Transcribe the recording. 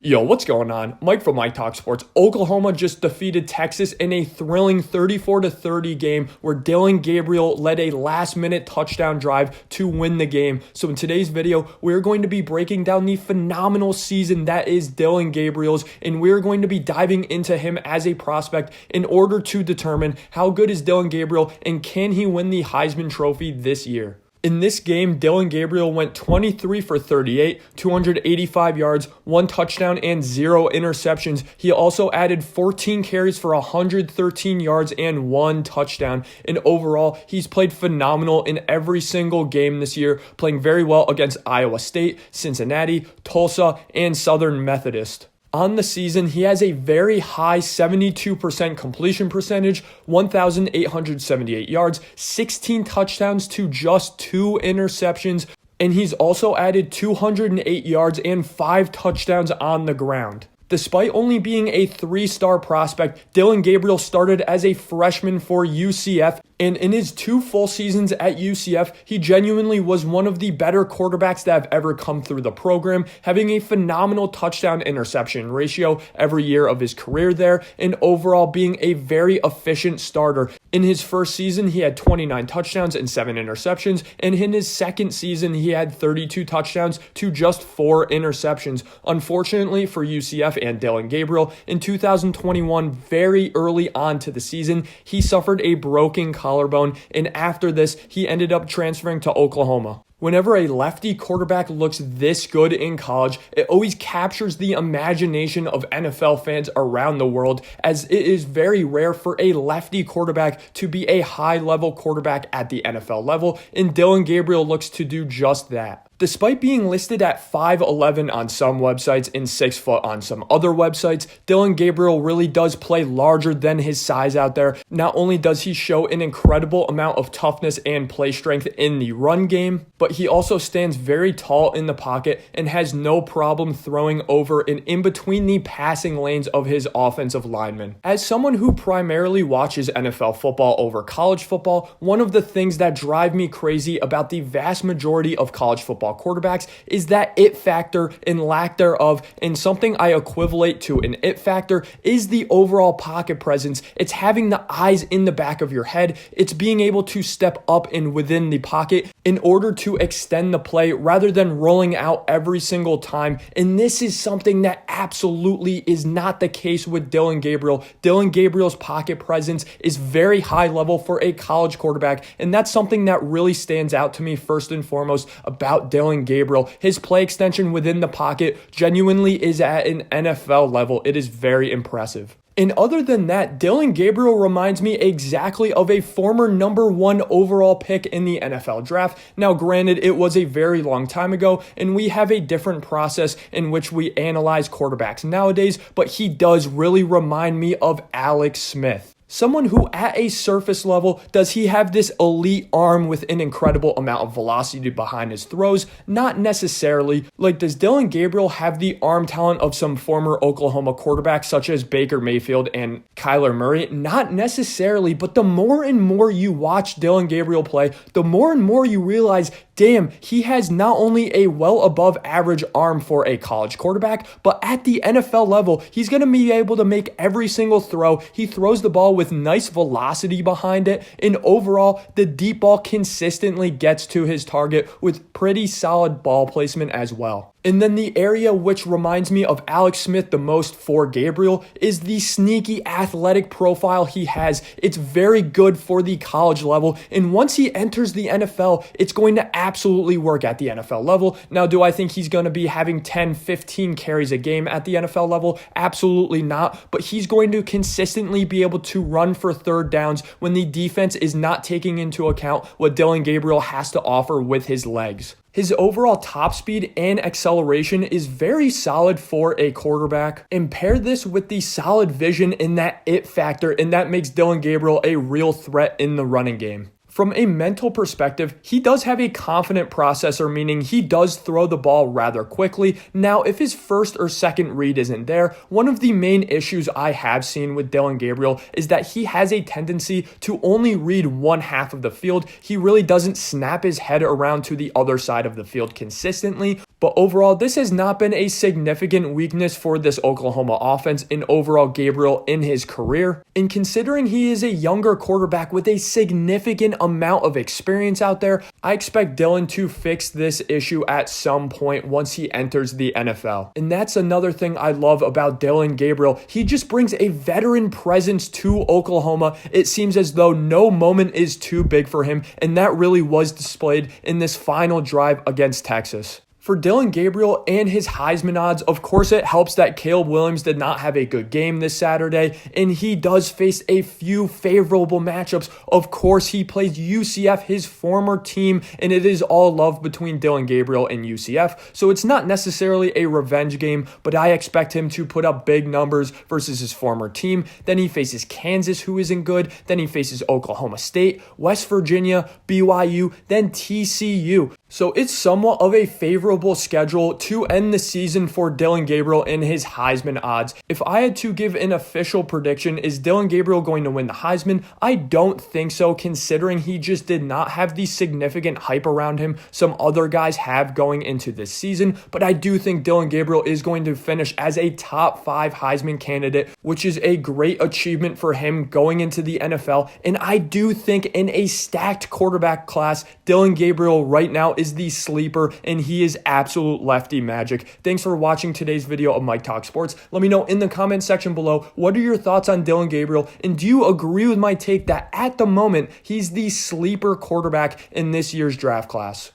Yo, what's going on? Mike from Mike Talk Sports. Oklahoma just defeated Texas in a thrilling 34-30 game where Dillon Gabriel led a last-minute touchdown drive to win the game. So in today's video, we're going to be breaking down the phenomenal season that is Dillon Gabriel's, and we're going to be diving into him as a prospect in order to determine how good is Dillon Gabriel and can he win the Heisman Trophy this year. In this game, Dillon Gabriel went 23 for 38, 285 yards, 1 touchdown, and 0 interceptions. He also added 14 carries for 113 yards and 1 touchdown. And overall, he's played phenomenal in every single game this year, playing very well against Iowa State, Cincinnati, Tulsa, and Southern Methodist. On the season, he has a very high 72% completion percentage, 1,878 yards, 16 touchdowns to just 2 interceptions, and he's also added 208 yards and 5 touchdowns on the ground. Despite only being a 3-star prospect, Dillon Gabriel started as a freshman for UCF, and in his 2 full seasons at UCF, he genuinely was one of the better quarterbacks that have ever come through the program, having a phenomenal touchdown-interception ratio every year of his career there, and overall being a very efficient starter. In his first season, he had 29 touchdowns and 7 interceptions, and in his second season, he had 32 touchdowns to just 4 interceptions. Unfortunately for UCF and Dillon Gabriel, in 2021, very early on to the season, he suffered a broken collarbone, and after this, he ended up transferring to Oklahoma. Whenever a lefty quarterback looks this good in college, it always captures the imagination of NFL fans around the world, as it is very rare for a lefty quarterback to be a high-level quarterback at the NFL level, and Dillon Gabriel looks to do just that. Despite being listed at 5'11" on some websites and 6 foot on some other websites, Dillon Gabriel really does play larger than his size out there. Not only does he show an incredible amount of toughness and play strength in the run game, but he also stands very tall in the pocket and has no problem throwing over and in between the passing lanes of his offensive linemen. As someone who primarily watches NFL football over college football, one of the things that drive me crazy about the vast majority of college football quarterbacks is that it factor and lack thereof, and something I equivalent to an it factor is the overall pocket presence. It's having the eyes in the back of your head. It's being able to step up and within the pocket in order to extend the play rather than rolling out every single time, and this is something that absolutely is not the case with Dillon Gabriel. Dillon Gabriel's pocket presence is very high level for a college quarterback, and that's something that really stands out to me first and foremost about Dillon Gabriel. His play extension within the pocket genuinely is at an NFL level. It is very impressive. And other than that, Dillon Gabriel reminds me exactly of a former number 1 overall pick in the NFL draft. Now, granted, it was a very long time ago, and we have a different process in which we analyze quarterbacks nowadays, but he does really remind me of Alex Smith. Someone who at a surface level, does he have this elite arm with an incredible amount of velocity behind his throws? Not necessarily. Like, does Dillon Gabriel have the arm talent of some former Oklahoma quarterbacks such as Baker Mayfield and Kyler Murray? Not necessarily, but the more and more you watch Dillon Gabriel play, the more and more you realize, damn, he has not only a well above average arm for a college quarterback, but at the NFL level, he's going to be able to make every single throw. He throws the ball with nice velocity behind it, and overall, the deep ball consistently gets to his target with pretty solid ball placement as well. And then the area which reminds me of Alex Smith the most for Gabriel is the sneaky athletic profile he has. It's very good for the college level, and once he enters the NFL, it's going to absolutely work at the NFL level. Now, do I think he's going to be having 10, 15 carries a game at the NFL level? Absolutely not, but he's going to consistently be able to run for third downs when the defense is not taking into account what Dillon Gabriel has to offer with his legs. His overall top speed and acceleration is very solid for a quarterback, and pair this with the solid vision in that it factor, and that makes Dillon Gabriel a real threat in the running game. From a mental perspective, he does have a confident processor, meaning he does throw the ball rather quickly. Now, if his first or second read isn't there, one of the main issues I have seen with Dillon Gabriel is that he has a tendency to only read one half of the field. He really doesn't snap his head around to the other side of the field consistently, But overall, this has not been a significant weakness for this Oklahoma offense in overall Gabriel in his career. And considering he is a younger quarterback with a significant amount of experience out there, I expect Dillon to fix this issue at some point once he enters the NFL. And that's another thing I love about Dillon Gabriel. He just brings a veteran presence to Oklahoma. It seems as though no moment is too big for him, and that really was displayed in this final drive against Texas. For Dillon Gabriel and his Heisman odds, of course it helps that Caleb Williams did not have a good game this Saturday, and he does face a few favorable matchups. Of course, he plays UCF, his former team, and it is all love between Dillon Gabriel and UCF, so it's not necessarily a revenge game, but I expect him to put up big numbers versus his former team. Then he faces Kansas, who isn't good. Then he faces Oklahoma State, West Virginia, BYU, then TCU. So it's somewhat of a favorable schedule to end the season for Dillon Gabriel and his Heisman odds. If I had to give an official prediction, is Dillon Gabriel going to win the Heisman? I don't think so, considering he just did not have the significant hype around him some other guys have going into this season. But I do think Dillon Gabriel is going to finish as a top 5 Heisman candidate, which is a great achievement for him going into the NFL. And I do think in a stacked quarterback class, Dillon Gabriel right now is the sleeper, and he is absolute lefty magic. Thanks for watching today's video of Mike Talk Sports. Let me know in the comment section below, what are your thoughts on Dillon Gabriel, and do you agree with my take that at the moment, he's the sleeper quarterback in this year's draft class?